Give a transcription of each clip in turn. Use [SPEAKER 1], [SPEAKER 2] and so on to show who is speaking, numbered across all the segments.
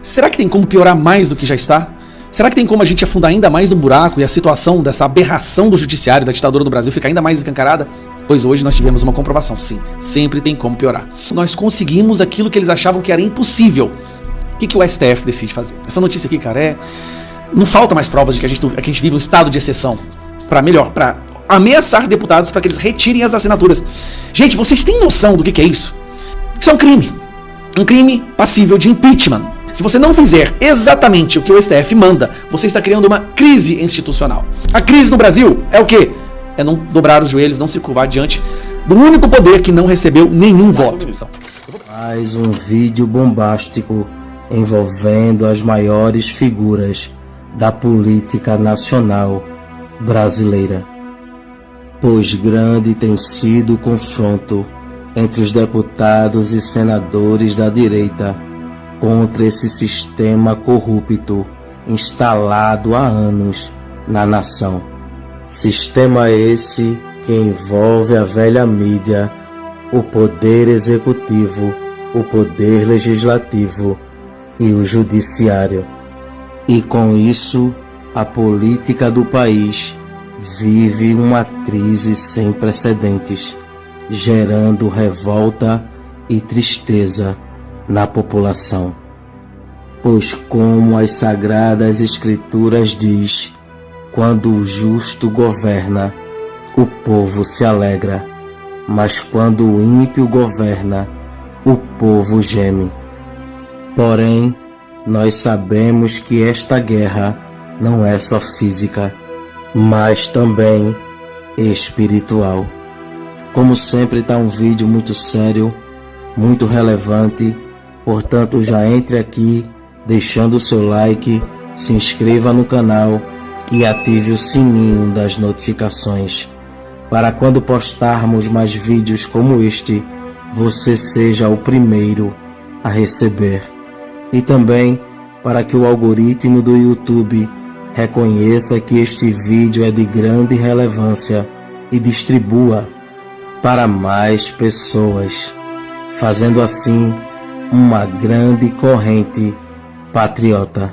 [SPEAKER 1] Será que tem como piorar mais do que já está? Será que tem como a gente afundar ainda mais no buraco e a situação dessa aberração do judiciário, da ditadura do Brasil, ficar ainda mais escancarada? Pois hoje nós tivemos uma comprovação, sim, sempre tem como piorar. Nós conseguimos aquilo que eles achavam que era impossível. O que o STF decide fazer? Essa notícia aqui, cara, não falta mais provas de que a gente vive um estado de exceção para ameaçar deputados para que eles retirem as assinaturas. Gente, vocês têm noção do que é isso? Isso é um crime. Um crime passível de impeachment. Se você não fizer exatamente o que o STF manda, você está criando uma crise institucional. A crise no Brasil é o quê? É não dobrar os joelhos, não se curvar diante do único poder que não recebeu nenhum voto.
[SPEAKER 2] Mais um vídeo bombástico envolvendo as maiores figuras da política nacional brasileira. Pois grande tem sido o confronto entre os deputados e senadores da direita contra esse sistema corrupto instalado há anos na nação. Sistema esse que envolve a velha mídia, o poder executivo, o poder legislativo e o judiciário. E com isso, a política do país vive uma crise sem precedentes, gerando revolta e tristeza na população. Pois como as sagradas escrituras diz, quando o justo governa, o povo se alegra, mas quando o ímpio governa, o povo geme. Porém, nós sabemos que esta guerra não é só física, mas também espiritual. Como sempre, está um vídeo muito sério, muito relevante. Portanto, já entre aqui, deixando o seu like, se inscreva no canal e ative o sininho das notificações, para quando postarmos mais vídeos como este, você seja o primeiro a receber. E também para que o algoritmo do YouTube reconheça que este vídeo é de grande relevância e distribua para mais pessoas, fazendo assim uma grande corrente patriota.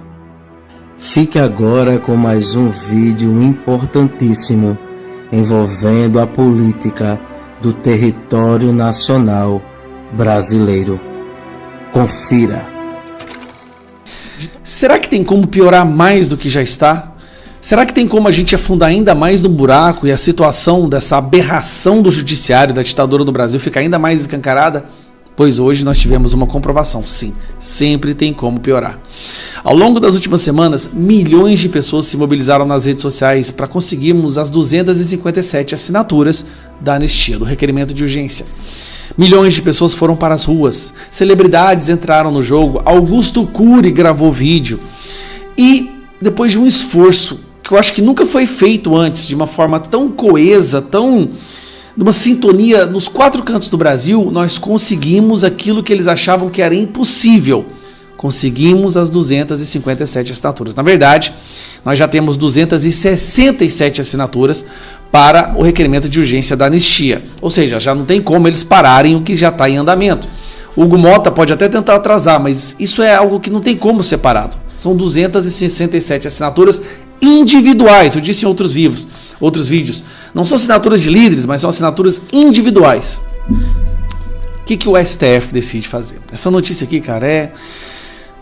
[SPEAKER 2] Fique agora com mais um vídeo importantíssimo envolvendo a política do território nacional brasileiro. Confira.
[SPEAKER 1] Será que tem como piorar mais do que já está? Será que tem como a gente afundar ainda mais no buraco e a situação dessa aberração do judiciário, da ditadura do Brasil, ficar ainda mais escancarada? Pois hoje nós tivemos uma comprovação, sim, sempre tem como piorar. Ao longo das últimas semanas, milhões de pessoas se mobilizaram nas redes sociais para conseguirmos as 257 assinaturas da anistia, do requerimento de urgência. Milhões de pessoas foram para as ruas, celebridades entraram no jogo, Augusto Cury gravou vídeo. E depois de um esforço que eu acho que nunca foi feito antes, de uma forma tão coesa, numa sintonia nos 4 cantos do Brasil, nós conseguimos aquilo que eles achavam que era impossível. Conseguimos as 257 assinaturas. Na verdade, nós já temos 267 assinaturas para o requerimento de urgência da anistia. Ou seja, já não tem como eles pararem o que já está em andamento. Hugo Mota pode até tentar atrasar, mas isso é algo que não tem como ser parado. São 267 assinaturas individuais, eu disse em outros vídeos. Não são assinaturas de líderes, mas são assinaturas individuais. O que o STF decide fazer? Essa notícia aqui, cara,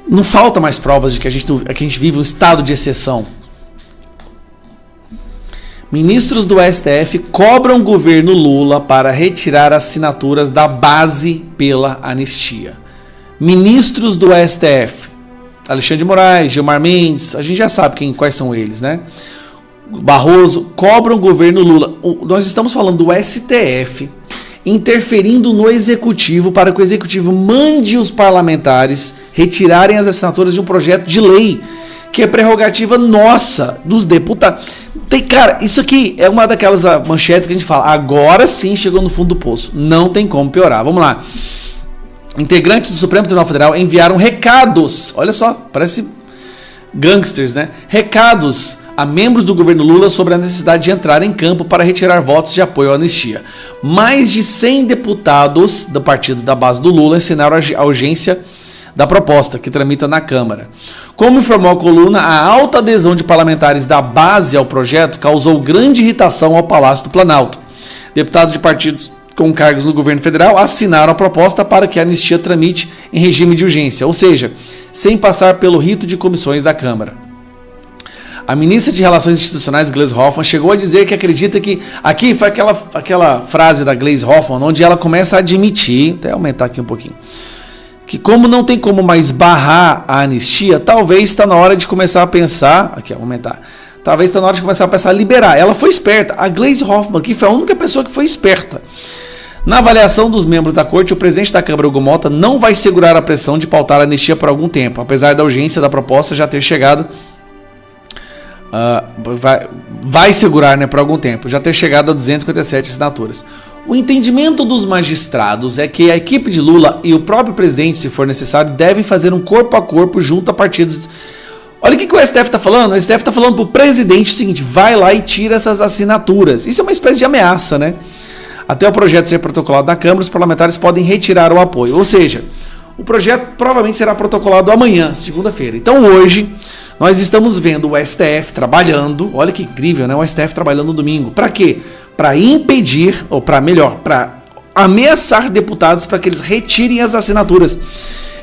[SPEAKER 1] não falta mais provas de que a gente vive um estado de exceção. Ministros do STF cobram o governo Lula para retirar assinaturas da base pela anistia. Ministros do STF, Alexandre de Moraes, Gilmar Mendes, a gente já sabe quais são eles, né? Barroso, cobram o governo Lula. Nós estamos falando do STF interferindo no executivo para que o executivo mande os parlamentares retirarem as assinaturas de um projeto de lei que é prerrogativa nossa, dos deputados. Cara, isso aqui é uma daquelas manchetes que a gente fala, agora sim chegou no fundo do poço, não tem como piorar. Vamos lá. Integrantes do Supremo Tribunal Federal enviaram recados, olha só, parece gangsters, né? Recados a membros do governo Lula sobre a necessidade de entrar em campo para retirar votos de apoio à anistia. Mais de 100 deputados do partido da base do Lula assinaram a urgência da proposta que tramita na Câmara. Como informou a coluna, a alta adesão de parlamentares da base ao projeto causou grande irritação ao Palácio do Planalto. Deputados de partidos com cargos no governo federal assinaram a proposta para que a anistia tramite em regime de urgência, ou seja, sem passar pelo rito de comissões da Câmara. A ministra de Relações Institucionais, Gleisi Hoffmann, chegou a dizer que acredita que... Aqui foi aquela frase da Gleisi Hoffmann, onde ela começa a admitir, até aumentar aqui um pouquinho, que como não tem como mais barrar a anistia, talvez está na hora de começar a pensar... Aqui, aumentar. Talvez está na hora de começar a pensar a liberar. Ela foi esperta. A Gleisi Hoffmann aqui foi a única pessoa que foi esperta. Na avaliação dos membros da corte, o presidente da Câmara, Hugo Mota, não vai segurar a pressão de pautar a anistia por algum tempo, apesar da urgência da proposta já ter chegado... vai segurar, né, por algum tempo, já ter chegado a 257 assinaturas. O entendimento dos magistrados é que a equipe de Lula e o próprio presidente, se for necessário, devem fazer um corpo a corpo junto a partidos. Olha o que o STF está falando. O STF está falando para o presidente o seguinte: vai lá e tira essas assinaturas. Isso é uma espécie de ameaça, né? Até o projeto ser protocolado na Câmara, os parlamentares podem retirar o apoio. Ou seja, o projeto provavelmente será protocolado amanhã, segunda-feira. Então hoje nós estamos vendo o STF trabalhando, olha que incrível, né? O STF trabalhando no domingo. Para quê? Para impedir, ou para melhor, para ameaçar deputados para que eles retirem as assinaturas.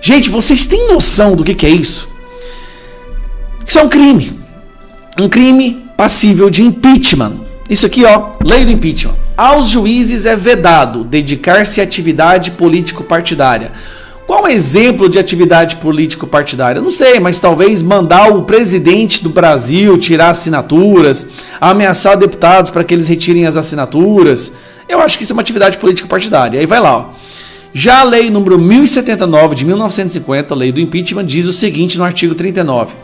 [SPEAKER 1] Gente, vocês têm noção do que é isso? Isso é um crime. Um crime passível de impeachment. Isso aqui, ó, lei do impeachment. Aos juízes é vedado dedicar-se à atividade político-partidária. Qual é o exemplo de atividade político-partidária? Não sei, mas talvez mandar o presidente do Brasil tirar assinaturas, ameaçar deputados para que eles retirem as assinaturas. Eu acho que isso é uma atividade político-partidária. Aí vai lá, ó. Já a lei número 1079 de 1950, lei do impeachment, diz o seguinte no artigo 39.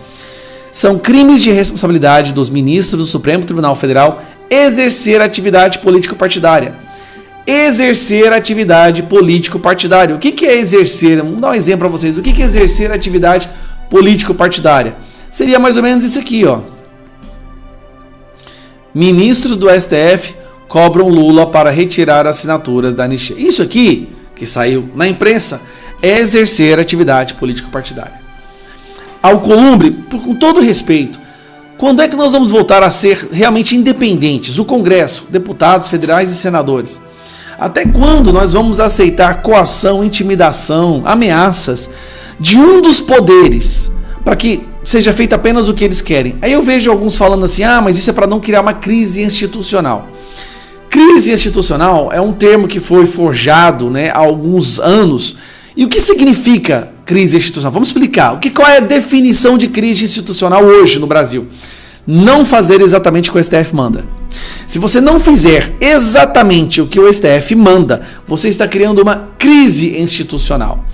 [SPEAKER 1] São crimes de responsabilidade dos ministros do Supremo Tribunal Federal exercer atividade político-partidária. Exercer atividade político-partidária. O que é exercer? Vamos dar um exemplo para vocês. O que é exercer atividade político-partidária? Seria mais ou menos isso aqui, ó. Ministros do STF cobram Lula para retirar assinaturas da anistia. Isso aqui, que saiu na imprensa, é exercer atividade político-partidária. Alcolumbre, com todo respeito, quando é que nós vamos voltar a ser realmente independentes? O Congresso, deputados federais e senadores. Até quando nós vamos aceitar coação, intimidação, ameaças de um dos poderes para que seja feito apenas o que eles querem? Aí eu vejo alguns falando assim, mas isso é para não criar uma crise institucional. Crise institucional é um termo que foi forjado, né, há alguns anos. E o que significa crise institucional? Vamos explicar. Qual é a definição de crise institucional hoje no Brasil? Não fazer exatamente o que o STF manda. Se você não fizer exatamente o que o STF manda, você está criando uma crise institucional.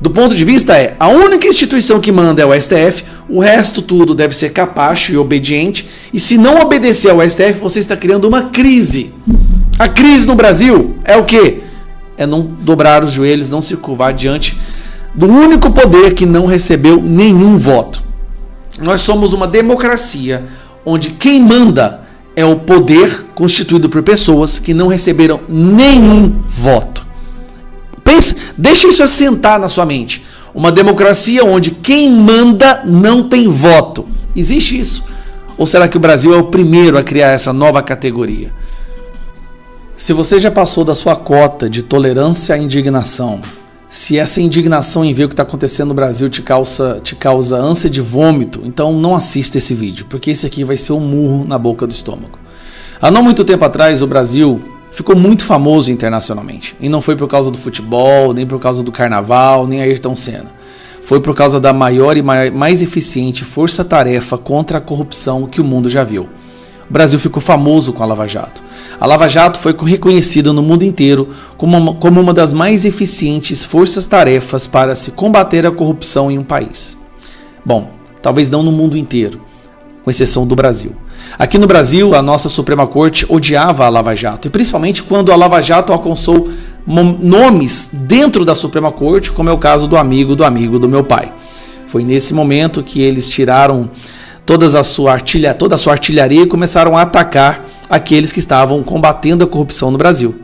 [SPEAKER 1] Do ponto de vista a única instituição que manda é o STF, o resto tudo deve ser capacho e obediente, e se não obedecer ao STF, você está criando uma crise. A crise no Brasil é o quê? É não dobrar os joelhos, não se curvar diante do único poder que não recebeu nenhum voto. Nós somos uma democracia onde quem manda é o poder constituído por pessoas que não receberam nenhum voto. Pense, deixa isso assentar na sua mente. Uma democracia onde quem manda não tem voto. Existe isso? Ou será que o Brasil é o primeiro a criar essa nova categoria? Se você já passou da sua cota de tolerância à indignação, se essa indignação em ver o que está acontecendo no Brasil te causa ânsia de vômito, então não assista esse vídeo, porque esse aqui vai ser um murro na boca do estômago. Há não muito tempo atrás, o Brasil ficou muito famoso internacionalmente. E não foi por causa do futebol, nem por causa do carnaval, nem Ayrton Senna. Foi por causa da maior e mais eficiente força-tarefa contra a corrupção que o mundo já viu. O Brasil ficou famoso com a Lava Jato. A Lava Jato foi reconhecida no mundo inteiro como uma das mais eficientes forças-tarefas para se combater a corrupção em um país. Bom, talvez não no mundo inteiro, com exceção do Brasil. Aqui no Brasil, a nossa Suprema Corte odiava a Lava Jato, e principalmente quando a Lava Jato alcançou nomes dentro da Suprema Corte, como é o caso do amigo do meu pai. Foi nesse momento que eles tiraram toda a sua artilharia e começaram a atacar aqueles que estavam combatendo a corrupção no Brasil.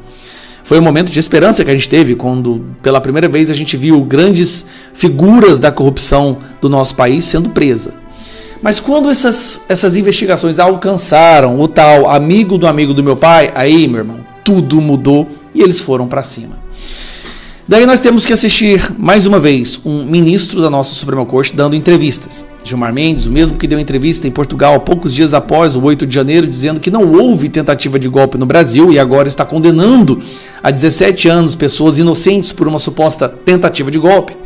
[SPEAKER 1] Foi um momento de esperança que a gente teve quando, pela primeira vez, a gente viu grandes figuras da corrupção do nosso país sendo presas. Mas quando essas investigações alcançaram o tal amigo do meu pai, aí, meu irmão, tudo mudou e eles foram para cima. Daí nós temos que assistir, mais uma vez, um ministro da nossa Suprema Corte dando entrevistas. Gilmar Mendes, o mesmo que deu entrevista em Portugal poucos dias após o 8 de janeiro, dizendo que não houve tentativa de golpe no Brasil e agora está condenando a 17 anos pessoas inocentes por uma suposta tentativa de golpe,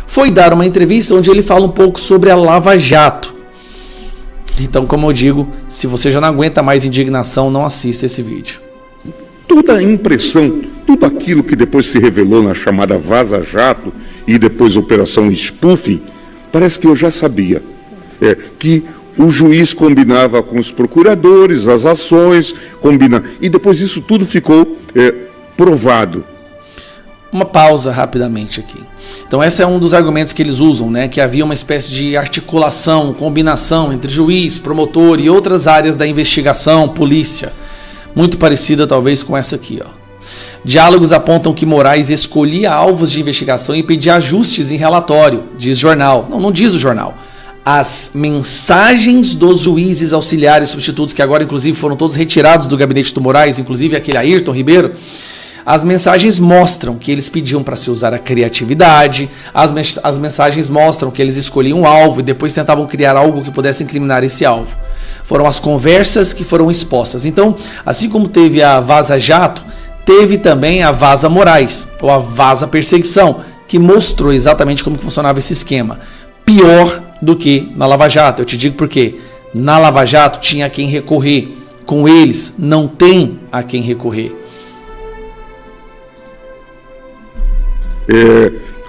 [SPEAKER 1] foi dar uma entrevista onde ele fala um pouco sobre a Lava Jato. Então, como eu digo, se você já não aguenta mais indignação, não assista esse vídeo.
[SPEAKER 3] Toda a impressão, tudo aquilo que depois se revelou na chamada Vaza Jato e depois Operação Spoofing, parece que eu já sabia. Que o juiz combinava com os procuradores, as ações, e depois isso tudo ficou provado.
[SPEAKER 1] Uma pausa rapidamente aqui. Então esse é um dos argumentos que eles usam, né? Que havia uma espécie de articulação, combinação entre juiz, promotor e outras áreas da investigação, polícia. Muito parecida talvez com essa aqui, ó. Diálogos apontam que Moraes escolhia alvos de investigação e pedia ajustes em relatório, diz jornal. Não diz o jornal. As mensagens dos juízes auxiliares substitutos, que agora inclusive foram todos retirados do gabinete do Moraes, inclusive aquele Ayrton Ribeiro, as mensagens mostram que eles pediam para se usar a criatividade, as mensagens mostram que eles escolhiam um alvo e depois tentavam criar algo que pudesse incriminar esse alvo. Foram as conversas que foram expostas. Então, assim como teve a Vaza Jato, teve também a Vaza Moraes, ou a Vaza Perseguição, que mostrou exatamente como funcionava esse esquema. Pior do que na Lava Jato. Eu te digo por quê. Na Lava Jato tinha a quem recorrer. Com eles, não tem a quem recorrer.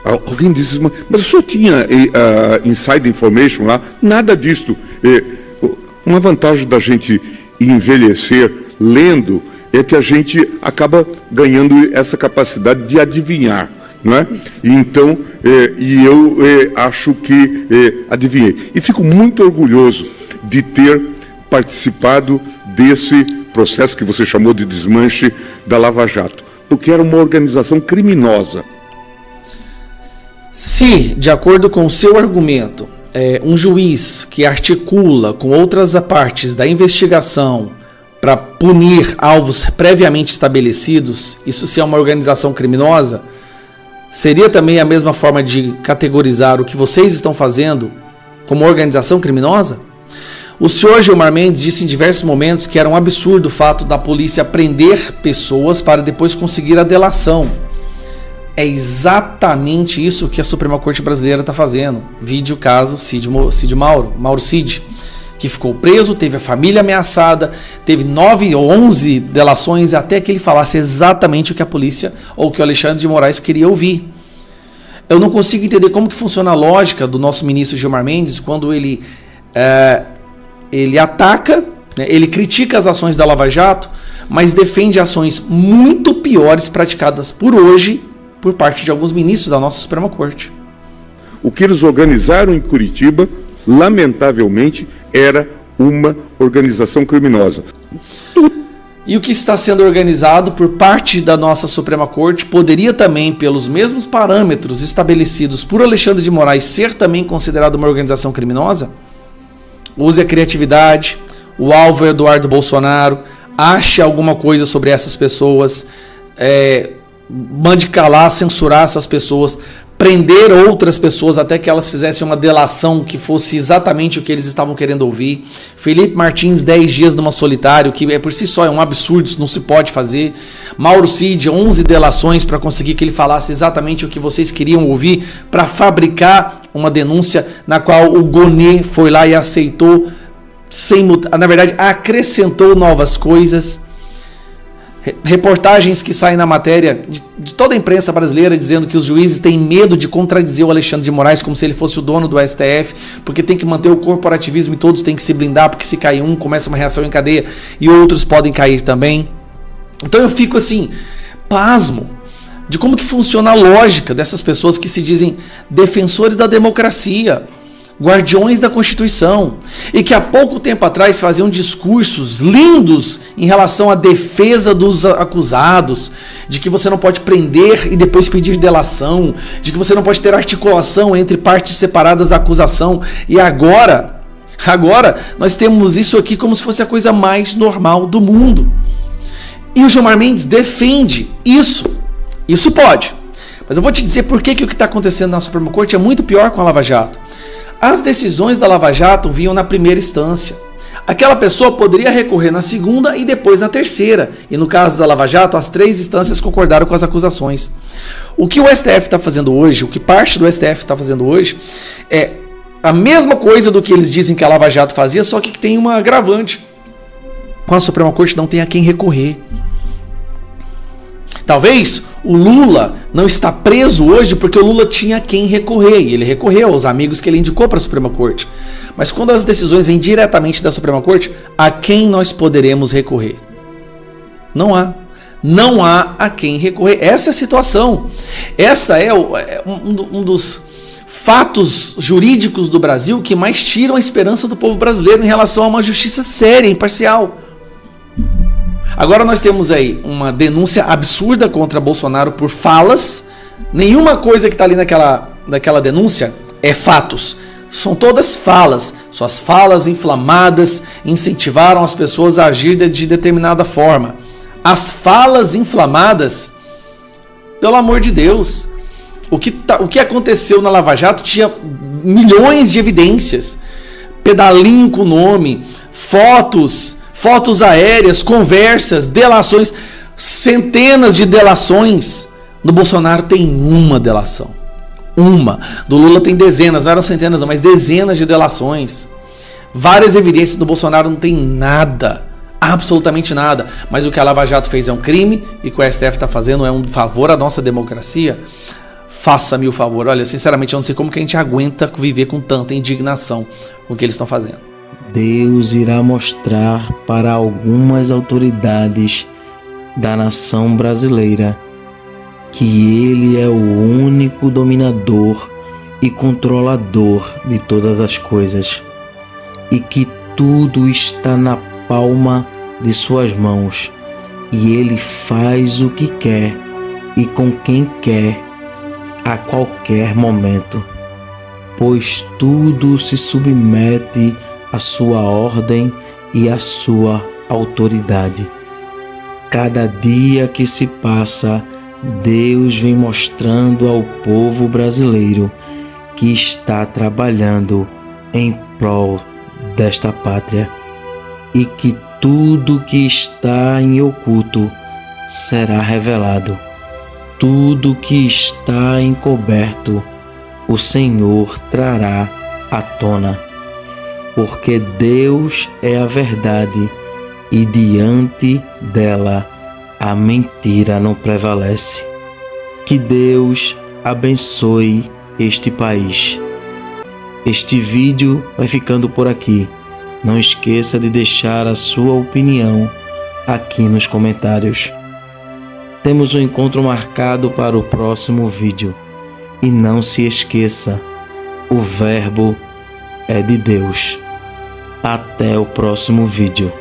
[SPEAKER 3] Alguém disse, mas o senhor tinha inside information lá? Nada disso. Uma vantagem da gente envelhecer lendo é que a gente acaba ganhando essa capacidade de adivinhar, não é? Então, eu acho que adivinhei. E fico muito orgulhoso de ter participado desse processo que você chamou de desmanche da Lava Jato, porque era uma organização criminosa.
[SPEAKER 1] Se, de acordo com o seu argumento, um juiz que articula com outras partes da investigação para punir alvos previamente estabelecidos, isso se é uma organização criminosa, seria também a mesma forma de categorizar o que vocês estão fazendo como organização criminosa? O senhor Gilmar Mendes disse em diversos momentos que era um absurdo o fato da polícia prender pessoas para depois conseguir a delação. É exatamente isso que a Suprema Corte Brasileira está fazendo. Vide o caso Mauro Cid, que ficou preso, teve a família ameaçada, teve 9 ou 11 delações até que ele falasse exatamente o que a polícia ou que o Alexandre de Moraes queria ouvir. Eu não consigo entender como que funciona a lógica do nosso ministro Gilmar Mendes quando ele ataca, né, ele critica as ações da Lava Jato, mas defende ações muito piores praticadas por hoje por parte de alguns ministros da nossa Suprema Corte.
[SPEAKER 3] O que eles organizaram em Curitiba, lamentavelmente, era uma organização criminosa.
[SPEAKER 1] E o que está sendo organizado por parte da nossa Suprema Corte poderia também, pelos mesmos parâmetros estabelecidos por Alexandre de Moraes, ser também considerado uma organização criminosa? Use a criatividade, o alvo é Eduardo Bolsonaro, ache alguma coisa sobre essas pessoas, mande calar, censurar essas pessoas, prender outras pessoas até que elas fizessem uma delação que fosse exatamente o que eles estavam querendo ouvir. Felipe Martins, 10 dias numa solitário, que por si só é um absurdo, isso não se pode fazer. Mauro Cid, 11 delações para conseguir que ele falasse exatamente o que vocês queriam ouvir, para fabricar uma denúncia na qual o Gonê foi lá e aceitou, na verdade acrescentou novas coisas. Reportagens que saem na matéria de toda a imprensa brasileira dizendo que os juízes têm medo de contradizer o Alexandre de Moraes como se ele fosse o dono do STF, porque tem que manter o corporativismo e todos têm que se blindar, porque se cair um, começa uma reação em cadeia e outros podem cair também. Então eu fico assim, pasmo de como que funciona a lógica dessas pessoas que se dizem defensores da democracia. guardiões da Constituição, e que há pouco tempo atrás faziam discursos lindos em relação à defesa dos acusados, de que você não pode prender e depois pedir delação, de que você não pode ter articulação entre partes separadas da acusação, e agora nós temos isso aqui como se fosse a coisa mais normal do mundo. E o Gilmar Mendes defende isso. Isso pode. Mas eu vou te dizer por que o que está acontecendo na Suprema Corte é muito pior com a Lava Jato. As decisões da Lava Jato vinham na primeira instância. Aquela pessoa poderia recorrer na segunda e depois na terceira. E no caso da Lava Jato, as 3 instâncias concordaram com as acusações. O que o STF está fazendo hoje, o que parte do STF está fazendo hoje, é a mesma coisa do que eles dizem que a Lava Jato fazia, só que tem uma agravante. Com a Suprema Corte não tem a quem recorrer. Talvez o Lula não está preso hoje porque o Lula tinha a quem recorrer, e ele recorreu aos amigos que ele indicou para a Suprema Corte. Mas quando as decisões vêm diretamente da Suprema Corte, a quem nós poderemos recorrer? Não há. Não há a quem recorrer. Essa é a situação. Essa é um dos fatos jurídicos do Brasil que mais tiram a esperança do povo brasileiro em relação a uma justiça séria, imparcial. Agora nós temos aí uma denúncia absurda contra Bolsonaro por falas. Nenhuma coisa que está ali naquela denúncia é fatos. São todas falas. Suas falas inflamadas incentivaram as pessoas a agir de determinada forma. As falas inflamadas, pelo amor de Deus, o que aconteceu na Lava Jato tinha milhões de evidências. Pedalinho com nome, fotos aéreas, conversas, delações, centenas de delações. No Bolsonaro tem uma delação. Uma. Do Lula tem dezenas, não eram centenas, não, mas dezenas de delações. Várias evidências. Do Bolsonaro não tem nada. Absolutamente nada. Mas o que a Lava Jato fez é um crime e o que o STF está fazendo é um favor à nossa democracia. Faça-me o favor. Olha, sinceramente, eu não sei como que a gente aguenta viver com tanta indignação com o que eles estão fazendo.
[SPEAKER 2] Deus irá mostrar para algumas autoridades da nação brasileira que Ele é o único dominador e controlador de todas as coisas e que tudo está na palma de suas mãos e Ele faz o que quer e com quem quer a qualquer momento, pois tudo se submete à sua ordem e à sua autoridade. Cada dia que se passa, Deus vem mostrando ao povo brasileiro que está trabalhando em prol desta pátria e que tudo que está em oculto será revelado. Tudo que está encoberto, o Senhor trará à tona. Porque Deus é a verdade e diante dela a mentira não prevalece. Que Deus abençoe este país. Este vídeo vai ficando por aqui. Não esqueça de deixar a sua opinião aqui nos comentários. Temos um encontro marcado para o próximo vídeo. E não se esqueça, o Verbo é de Deus. Até o próximo vídeo.